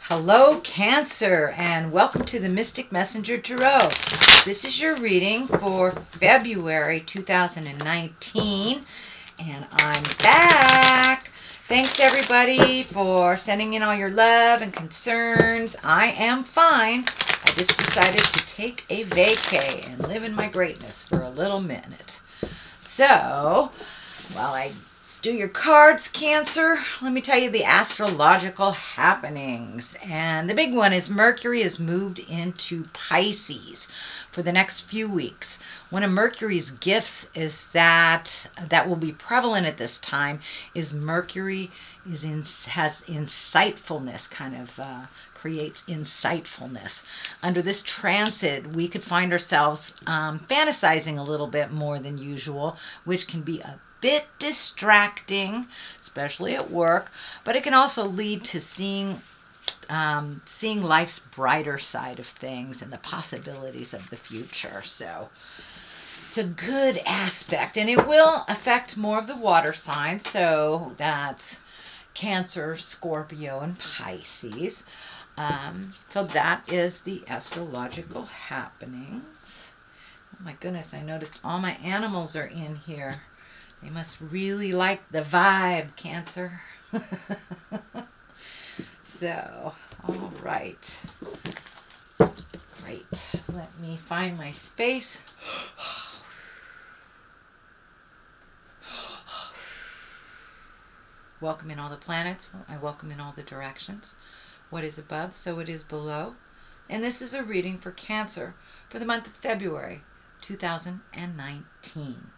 Hello, Cancer, and welcome to the Mystic Messenger Tarot. This is your reading for February 2019, and I'm back. Thanks, everybody, for sending in all your love and concerns. I am fine. I just decided to take a vacay and live in my greatness for a little minute. So, while I do your cards, Cancer, let me tell you the astrological happenings. And the big one is Mercury has moved into Pisces for the next few weeks. One of Mercury's gifts is that will be prevalent at this time is Mercury has insightfulness, creates insightfulness. Under this transit, we could find ourselves fantasizing a little bit more than usual, which can be a bit distracting, especially at work, but it can also lead to seeing life's brighter side of things and the possibilities of the future. So it's a good aspect, and it will affect more of the water signs. So that's Cancer, Scorpio, and Pisces. So that is the astrological happenings. Oh my goodness, I noticed all my animals are in here. They must really like the vibe, Cancer. So, all right. Great. Let me find my space. Welcome in all the planets. I welcome in all the directions. What is above, so it is below. And this is a reading for Cancer for the month of February 2019.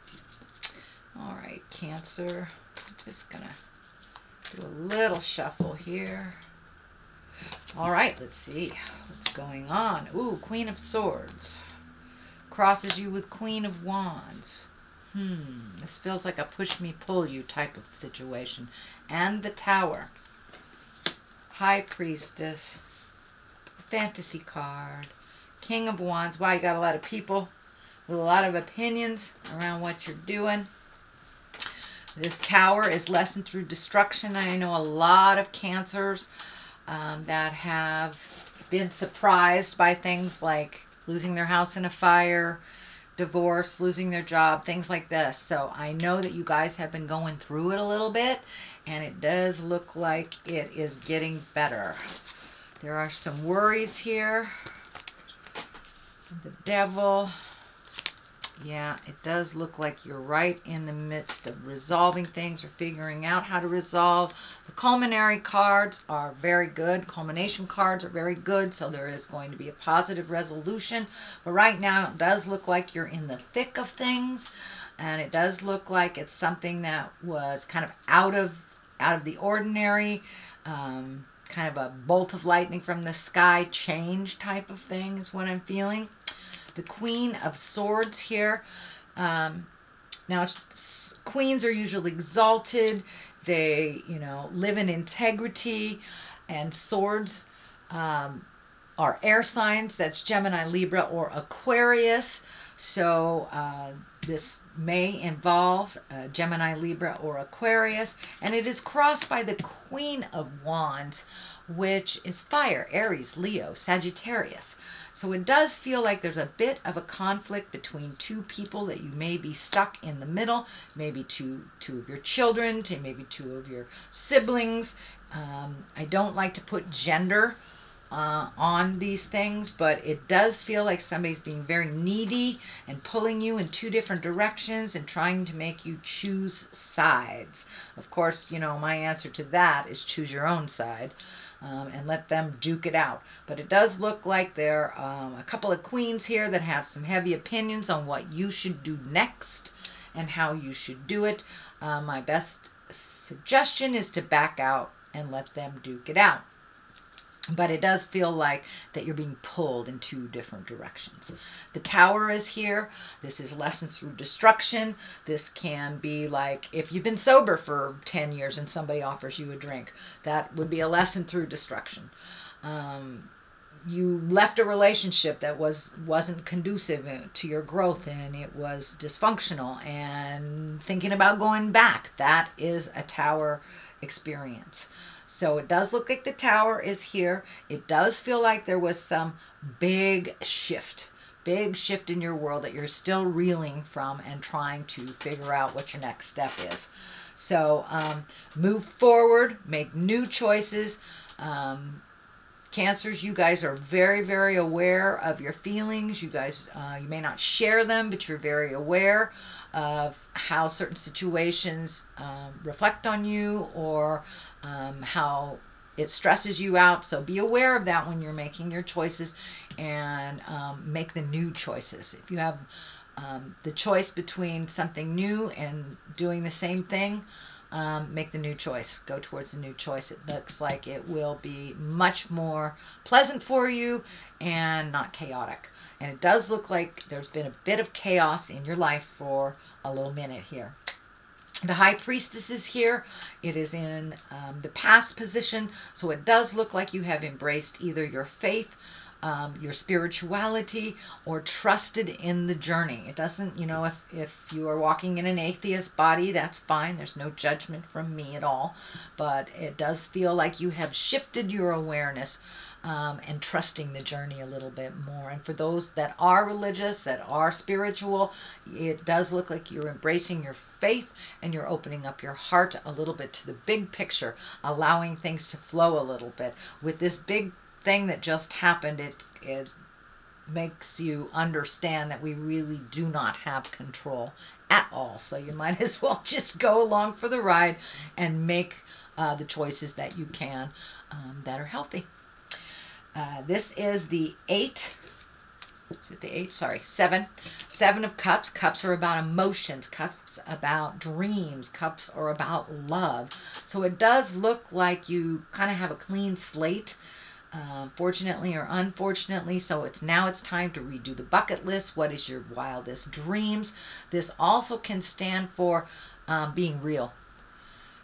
All right, Cancer, I'm just going to do a little shuffle here. All right, let's see what's going on. Ooh, Queen of Swords. Crosses you with Queen of Wands. This feels like a push-me-pull-you type of situation. And the Tower. High Priestess. Fantasy card. King of Wands. Wow, you got a lot of people with a lot of opinions around what you're doing. This Tower is lesson through destruction. I know a lot of Cancers that have been surprised by things like losing their house in a fire, divorce, losing their job, things like this. So I know that you guys have been going through it a little bit, and it does look like it is getting better. There are some worries here. The Devil. Yeah, it does look like you're right in the midst of resolving things or figuring out how to resolve. The culminary cards are very good. Culmination cards are very good, so there is going to be a positive resolution. But right now, it does look like you're in the thick of things, and it does look like it's something that was kind of out of the ordinary, kind of a bolt of lightning from the sky change type of thing is what I'm feeling. The Queen of Swords here. Now, queens are usually exalted. They, live in integrity. And swords are air signs. That's Gemini, Libra, or Aquarius. So this may involve Gemini, Libra, or Aquarius. And it is crossed by the Queen of Wands, which is fire, Aries, Leo, Sagittarius. So it does feel like there's a bit of a conflict between two people that you may be stuck in the middle, maybe two of your children, maybe two of your siblings. I don't like to put gender on these things, but it does feel like somebody's being very needy and pulling you in two different directions and trying to make you choose sides. Of course, my answer to that is choose your own side. And let them duke it out. But it does look like there are a couple of queens here that have some heavy opinions on what you should do next and how you should do it. My best suggestion is to back out and let them duke it out. But it does feel like that you're being pulled in two different directions. The Tower is here. This is lessons through destruction. This can be like if you've been sober for 10 years and somebody offers you a drink. That would be a lesson through destruction. You left a relationship that wasn't conducive to your growth, and it was dysfunctional, and thinking about going back. That is a Tower experience. So it does look like the Tower is here. It does feel like there was some big shift in your world that you're still reeling from and trying to figure out what your next step is. So move forward, make new choices. Cancers, you guys are very, very aware of your feelings. You guys, you may not share them, but you're very aware of how certain situations reflect on you, or how it stresses you out. So be aware of that when you're making your choices, and make the new choices. If you have the choice between something new and doing the same thing, make the new choice. Go towards the new choice. It looks like it will be much more pleasant for you and not chaotic. And it does look like there's been a bit of chaos in your life for a little minute here. The High Priestess is here. It is in the past position. So it does look like you have embraced either your faith, your spirituality, or trusted in the journey. It doesn't, you know, if you are walking in an atheist body, that's fine. There's no judgment from me at all. But it does feel like you have shifted your awareness and trusting the journey a little bit more. And for those that are religious, that are spiritual, it does look like you're embracing your faith and you're opening up your heart a little bit to the big picture, allowing things to flow a little bit. With this big thing that just happened, it makes you understand that we really do not have control at all. So you might as well just go along for the ride and make the choices that you can that are healthy. This is the 8. Is it the 8? Sorry, 7. 7 of Cups. Cups are about emotions. Cups about dreams. Cups are about love. So it does look like you kind of have a clean slate, fortunately or unfortunately. So now it's time to redo the bucket list. What is your wildest dreams? This also can stand for being real.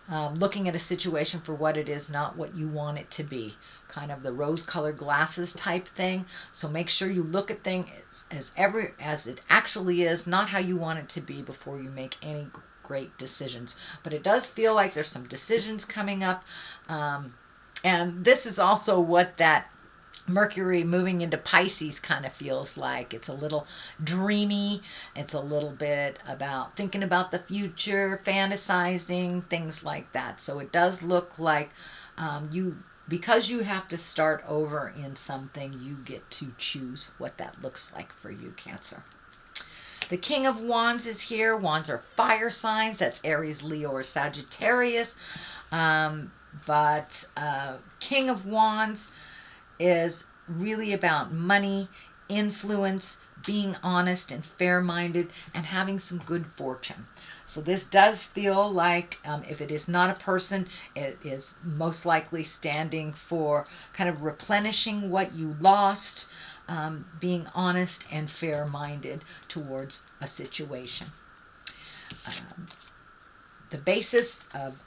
Looking at a situation for what it is, not what you want it to be. Kind of the rose-colored glasses type thing. So make sure you look at things as it actually is, not how you want it to be before you make any great decisions. But it does feel like there's some decisions coming up. And this is also what that Mercury moving into Pisces kind of feels like. It's a little dreamy. It's a little bit about thinking about the future, fantasizing, things like that. So it does look like because you have to start over in something, you get to choose what that looks like for you, Cancer. The King of Wands is here. Wands are fire signs. That's Aries, Leo, or Sagittarius. But King of Wands is really about money, influence, being honest and fair-minded, and having some good fortune. So this does feel like, if it is not a person, it is most likely standing for kind of replenishing what you lost, being honest and fair-minded towards a situation. The basis of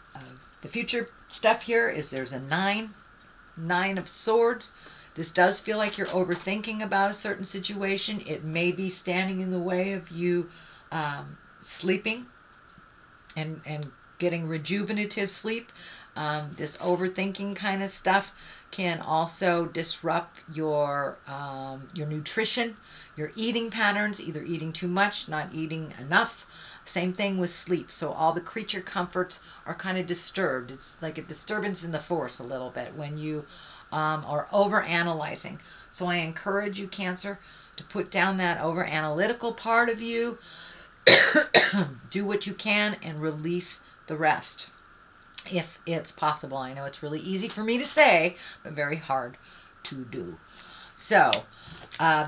the future stuff here is there's a 9 of Swords. This does feel like you're overthinking about a certain situation. It may be standing in the way of you sleeping and getting rejuvenative sleep. This overthinking kind of stuff can also disrupt your nutrition, your eating patterns, either eating too much, not eating enough. Same thing with sleep. So all the creature comforts are kind of disturbed. It's like a disturbance in the force a little bit when you are over-analyzing. So I encourage you, Cancer, to put down that over-analytical part of you. Do what you can and release the rest, if it's possible. I know it's really easy for me to say, but very hard to do. So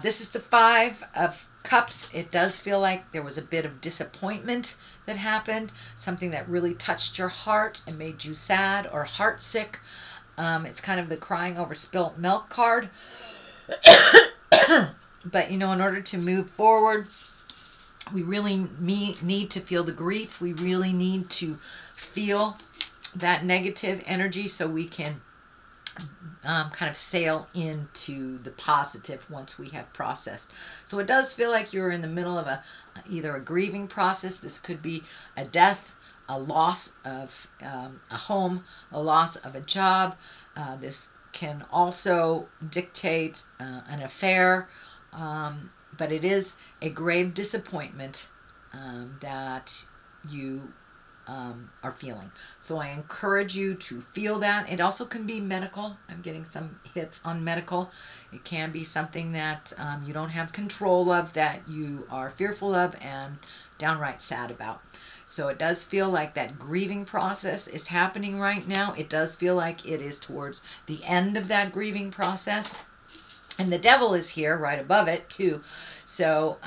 this is the 5 of Cups. It does feel like there was a bit of disappointment that happened, something that really touched your heart and made you sad or heartsick. It's kind of the crying over spilt milk card. But, you know, in order to move forward, we really need to feel the grief. We really need to feel that negative energy so we can kind of sail into the positive once we have processed. So it does feel like you're in the middle of either a grieving process. This could be a death, a loss of a home, a loss of a job. This can also dictate an affair, but it is a grave disappointment that you are feeling. So I encourage you to feel that. It also can be medical. I'm getting some hits on medical. It can be something that you don't have control of, that you are fearful of and downright sad about. So it does feel like that grieving process is happening right now. It does feel like it is towards the end of that grieving process. And the devil is here right above it too. So,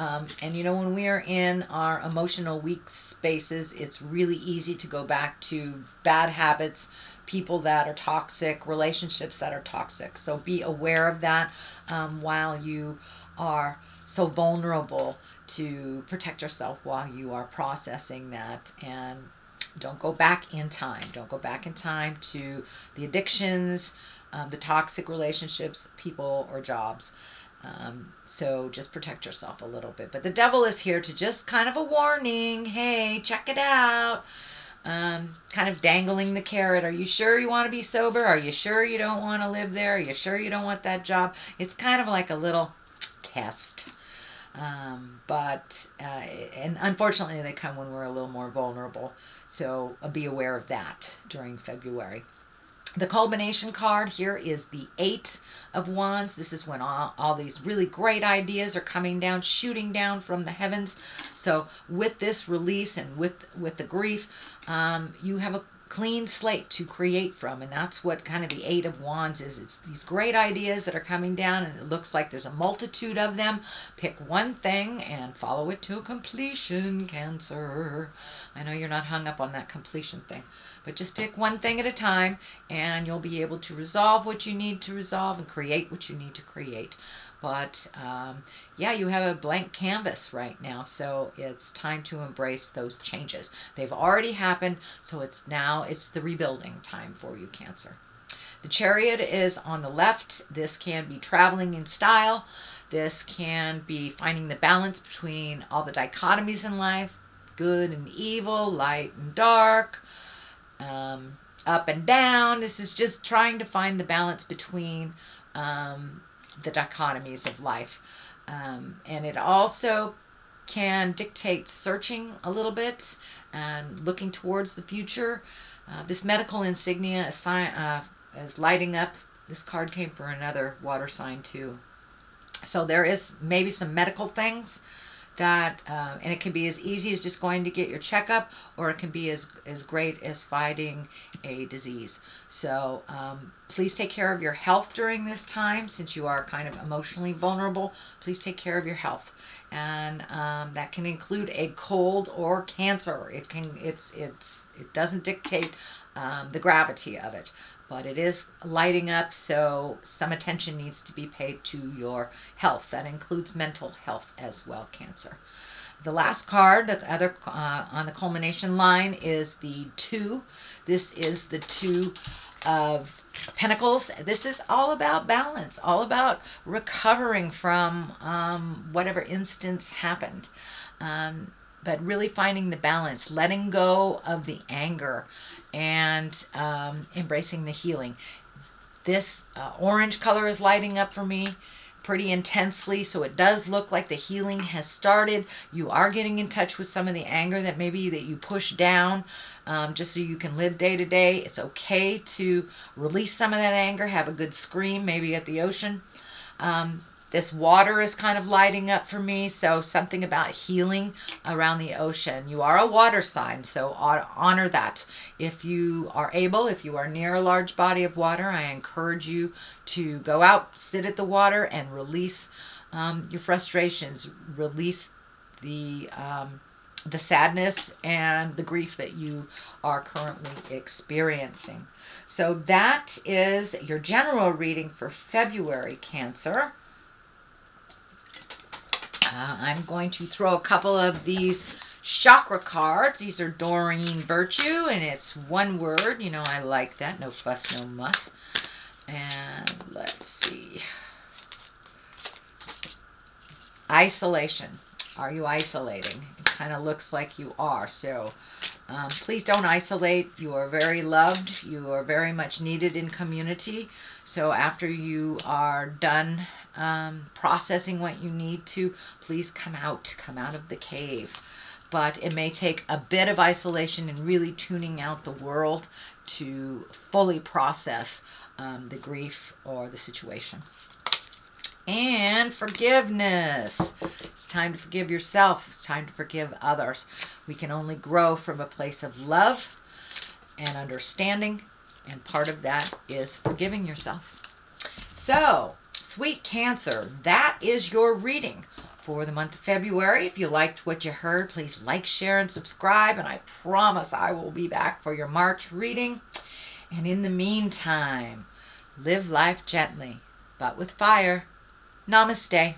and you know, when we are in our emotional weak spaces, it's really easy to go back to bad habits, people that are toxic, relationships that are toxic. So be aware of that while you are so vulnerable, to protect yourself while you are processing that. And don't go back in time. Don't go back in time to the addictions, the toxic relationships, people, or jobs. So just protect yourself a little bit. But the devil is here to just kind of a warning. Hey, check it out. Kind of dangling the carrot. Are you sure you want to be sober? Are you sure you don't want to live there? Are you sure you don't want that job? It's kind of like a little test. And unfortunately they come when we're a little more vulnerable. So be aware of that during February. The culmination card here is the 8 of Wands. This is when all these really great ideas are coming down, shooting down from the heavens. So with this release and with the grief, you have a clean slate to create from, and that's what kind of the 8 of Wands is. It's these great ideas that are coming down, and it looks like there's a multitude of them. Pick one thing and follow it to completion, Cancer. I know you're not hung up on that completion thing, but just pick one thing at a time, and you'll be able to resolve what you need to resolve and create what you need to create. But yeah, you have a blank canvas right now, so it's time to embrace those changes. They've already happened, so it's the rebuilding time for you, Cancer. The Chariot is on the left. This can be traveling in style. This can be finding the balance between all the dichotomies in life, good and evil, light and dark, up and down. This is just trying to find the balance between the dichotomies of life. And it also can dictate searching a little bit and looking towards the future. This medical insignia is lighting up. This card came for another water sign too. So there is maybe some medical things that, and it can be as easy as just going to get your checkup, or it can be as great as fighting a disease. So please take care of your health during this time, since you are kind of emotionally vulnerable. Please take care of your health, and that can include a cold or cancer. It doesn't dictate the gravity of it, but it is lighting up, so some attention needs to be paid to your health. That includes mental health as well, Cancer. The last card, the other on the culmination line, is the 2. This is the 2 of Pentacles. This is all about balance, all about recovering from whatever instance happened. But really finding the balance, letting go of the anger, and embracing the healing. This orange color is lighting up for me pretty intensely, so it does look like the healing has started. You are getting in touch with some of the anger that maybe that you push down, just so you can live day to day. It's okay to release some of that anger, have a good scream, maybe at the ocean. This water is kind of lighting up for me, so something about healing around the ocean. You are a water sign, so honor that. If you are able, if you are near a large body of water, I encourage you to go out, sit at the water, and release your frustrations. Release the sadness and the grief that you are currently experiencing. So that is your general reading for February, Cancer. I'm going to throw a couple of these chakra cards. These are Doreen Virtue, and it's one word. You know, I like that. No fuss, no muss. And let's see. Isolation. Are you isolating? It kind of looks like you are. So Please don't isolate. You are very loved. You are very much needed in community. So after you are done processing what you need to, please come out of the cave. But it may take a bit of isolation and really tuning out the world to fully process the grief or the situation. And forgiveness. It's time to forgive yourself. It's time to forgive others. We can only grow from a place of love and understanding, and part of that is forgiving yourself. So, sweet Cancer, that is your reading for the month of February. If you liked what you heard, please like, share, and subscribe, and I promise I will be back for your March reading. And in the meantime, live life gently, but with fire. Namaste.